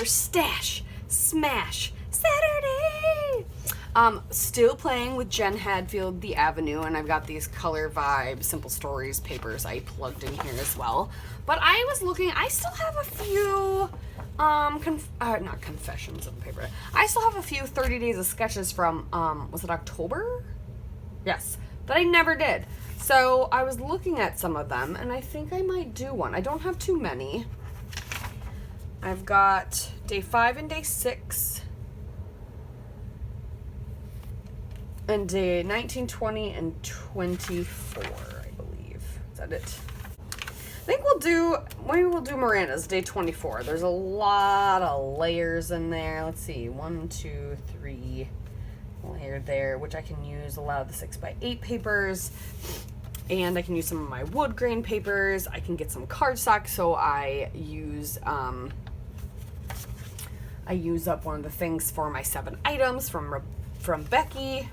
stash, smash, Saturday. Still playing with Jen Hadfield, The Avenue, and I've got these Color Vibe Simple Stories papers I plugged in here as well. But I was looking, I still have a few, not confessions of paper. I still have a few 30 Days of Sketches from, was it October? Yes, that I never did. So I was looking at some of them, and I think I might do one. I don't have too many. I've got day 5 and day 6. And day 19, 20, and 24, I believe. Is that it? I think maybe we'll do Miranda's day 24. There's a lot of layers in there. Let's see, 1, 2, 3 layer there, which I can use a lot of the 6x8 papers. And I can use some of my wood grain papers. I can get some cardstock, so I use up one of the things for my 7 items from Becky.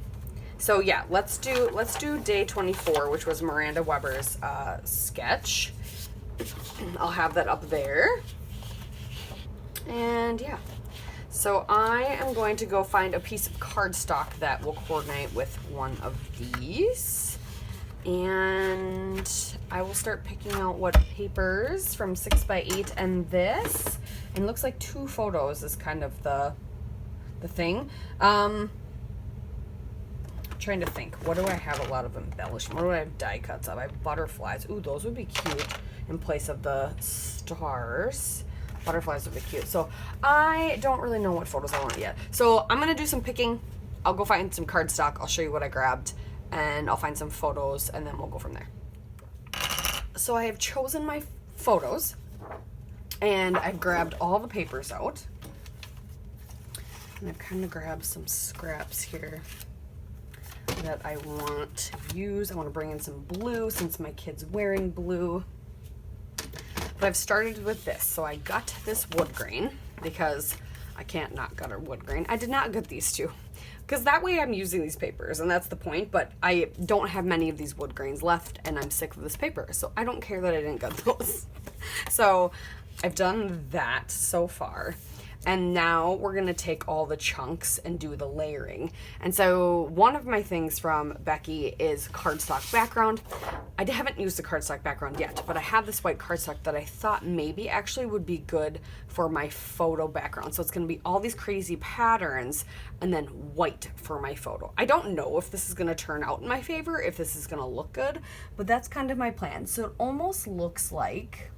So yeah, let's do day 24, which was Miranda Weber's sketch. I'll have that up there. And yeah, so I am going to go find a piece of cardstock that will coordinate with one of these. And I will start picking out what papers from 6x8 and this. And it looks like 2 photos is kind of the thing. Trying to think, what do I have a lot of embellishment? What do I have die cuts of? I have butterflies. Ooh, those would be cute in place of the stars. Butterflies would be cute. So I don't really know what photos I want yet. So I'm gonna do some picking. I'll go find some cardstock. I'll show you what I grabbed, and I'll find some photos, and then we'll go from there. So I have chosen my photos, and I've grabbed all the papers out. And I've kind of grabbed some scraps here that I want to use. I want to bring in some blue since my kid's wearing blue. But I've started with this. So I got this wood grain because I can't not gut a wood grain. I did not gut these two because that way I'm using these papers and that's the point, but I don't have many of these wood grains left and I'm sick of this paper. So I don't care that I didn't gut those. So I've done that so far. And now we're going to take all the chunks and do the layering. And so one of my things from Becky is cardstock background. I haven't used the cardstock background yet, but I have this white cardstock that I thought maybe actually would be good for my photo background. So it's going to be all these crazy patterns and then white for my photo. I don't know if this is going to turn out in my favor, if this is going to look good, but that's kind of my plan. So it almost looks like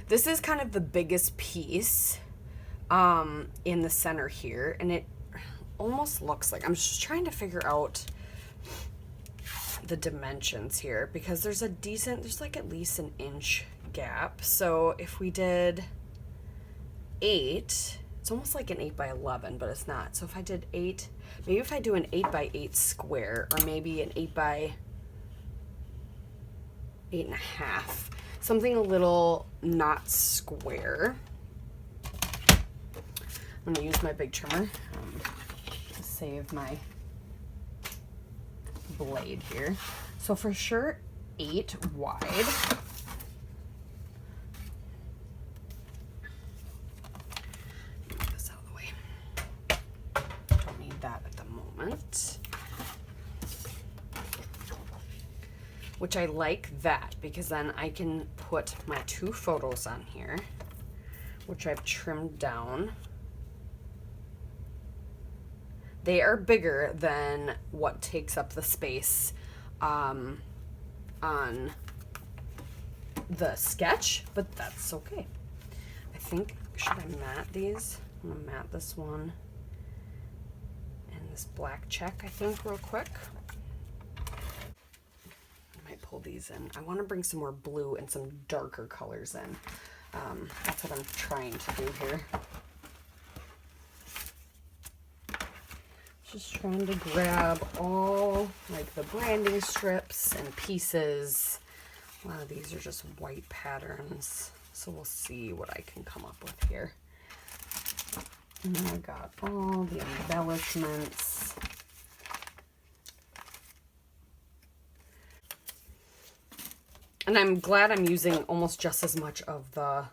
this is kind of the biggest piece in the center here, and it almost looks like, I'm just trying to figure out the dimensions here because there's like at least an inch gap. So if we did 8, it's almost like an 8x11, but it's not. So if I did 8, maybe if I do an 8x8 square, or maybe an 8x8.5, something a little not square. I'm gonna use my big trimmer to save my blade here. So for sure, 8 wide. Move this out of the way. Don't need that at the moment. Which I like that because then I can put my 2 photos on here, which I've trimmed down. They are bigger than what takes up the space on the sketch, but that's okay. I think, should I matte these? I'm gonna matte this one and this black check, I think, real quick. Pull these in. I want to bring some more blue and some darker colors in. That's what I'm trying to do here. Just trying to grab all like the branding strips and pieces. A lot of these are just white patterns, so we'll see what I can come up with here. And then I got all the embellishments. And I'm glad I'm using almost just as much of the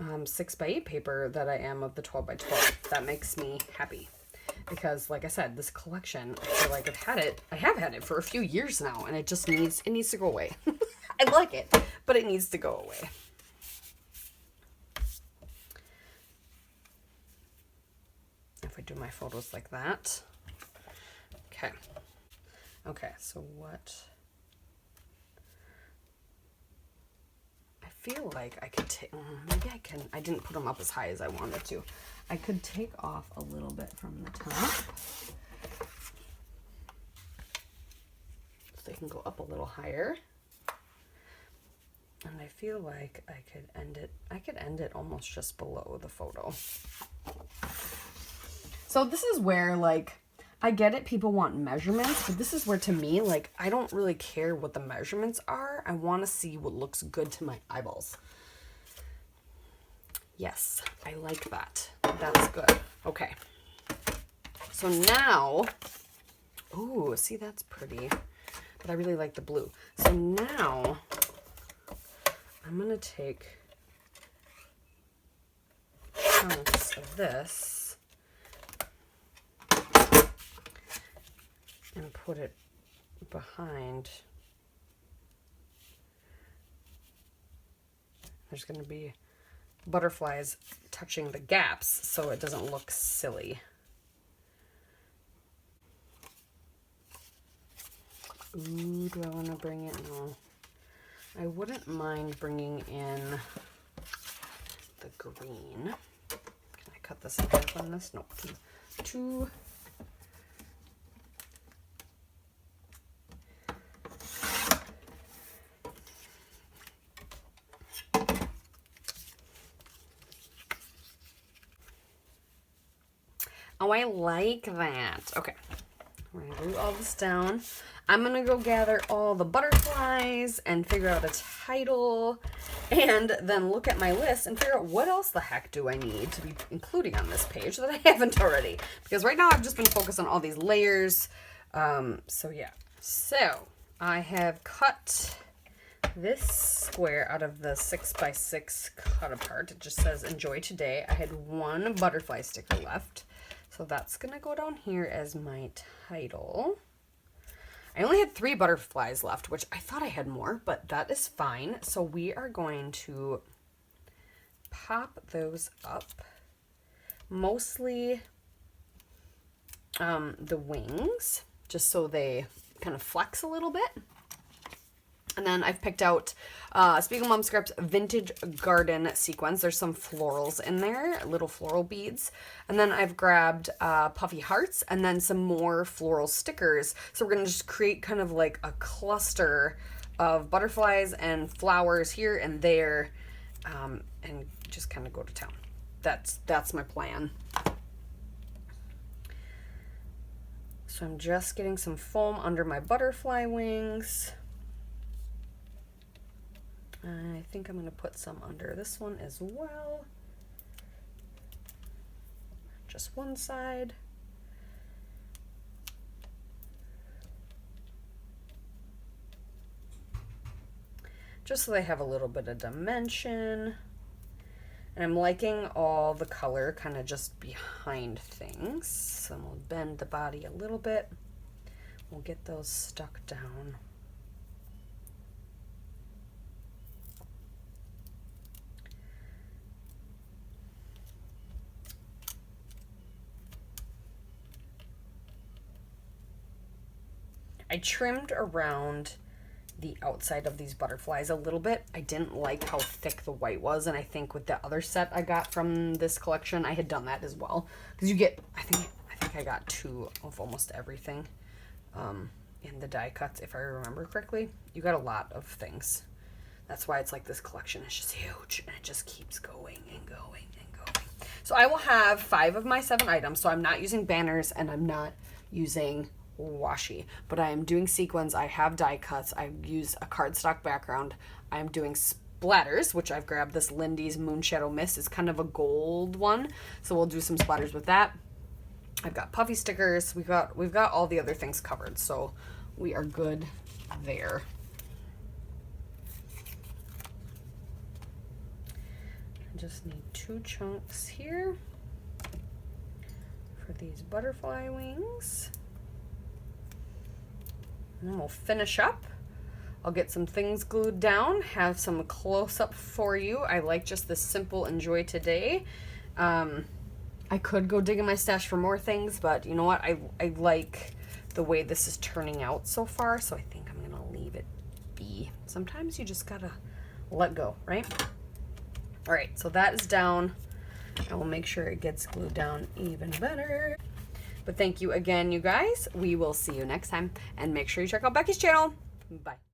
6x8 paper that I am of the 12x12. That makes me happy. Because like I said, this collection, I feel like I have had it for a few years now, and it needs to go away. I like it, but it needs to go away. If I do my photos like that. Okay. Okay, so what? I feel like I could take, maybe I can, I didn't put them up as high as I wanted to. I could take off a little bit from the top. So they can go up a little higher. And I feel like I could end it almost just below the photo. So this is where, like, I get it, people want measurements, but this is where, to me, like, I don't really care what the measurements are. I want to see what looks good to my eyeballs. Yes, I like that. That's good. Okay. So now, ooh, see, that's pretty, but I really like the blue. So now I'm going to take chunks of this and put it behind. There's going to be butterflies touching the gaps so it doesn't look silly. Ooh, do I want to bring it? No. I wouldn't mind bringing in the green. Can I cut this in half on this? No. Two. Oh, I like that. Okay, we're gonna glue all this down. I'm gonna go gather all the butterflies and figure out a title, and then look at my list and figure out what else the heck do I need to be including on this page that I haven't already. Because right now I've just been focused on all these layers. So yeah. So I have cut this square out of the 6x6 cut apart. It just says enjoy today. I had one butterfly sticker left. So that's going to go down here as my title. I only had 3 butterflies left, which I thought I had more, but that is fine. So we are going to pop those up. Mostly the wings, just so they kind of flex a little bit. And then I've picked out Spiegel Mom Scripts Vintage Garden Sequins. There's some florals in there, little floral beads. And then I've grabbed puffy hearts and then some more floral stickers. So we're going to just create kind of like a cluster of butterflies and flowers here and there, and just kind of go to town. That's my plan. So I'm just getting some foam under my butterfly wings. I think I'm going to put some under this one as well. Just one side. Just so they have a little bit of dimension. And I'm liking all the color kind of just behind things. So we'll bend the body a little bit. We'll get those stuck down. I trimmed around the outside of these butterflies a little bit. I didn't like how thick the white was, and I think with the other set I got from this collection, I had done that as well. Because you get, I think I got 2 of almost everything in the die cuts, if I remember correctly. You got a lot of things. That's why it's like this collection is just huge, and it just keeps going and going and going. So I will have 5 of my 7 items, so I'm not using banners, and I'm not using washi, but I am doing sequins. I have die cuts. I use a cardstock background. I'm doing splatters, which I've grabbed this Lindy's Moonshadow Mist. It's kind of a gold one, so we'll do some splatters with that. I've got puffy stickers. We've got all the other things covered, so we are good there. just need 2 chunks here for these butterfly wings. And then we'll finish up. I'll get some things glued down, have some close-up for you. I like just this simple enjoy today. I could go dig in my stash for more things, but you know what? I like the way this is turning out so far, so I think I'm gonna leave it be. Sometimes you just gotta let go, right? All right, so that is down. I will make sure it gets glued down even better. But thank you again, you guys. We will see you next time, and make sure you check out Becky's channel. Bye.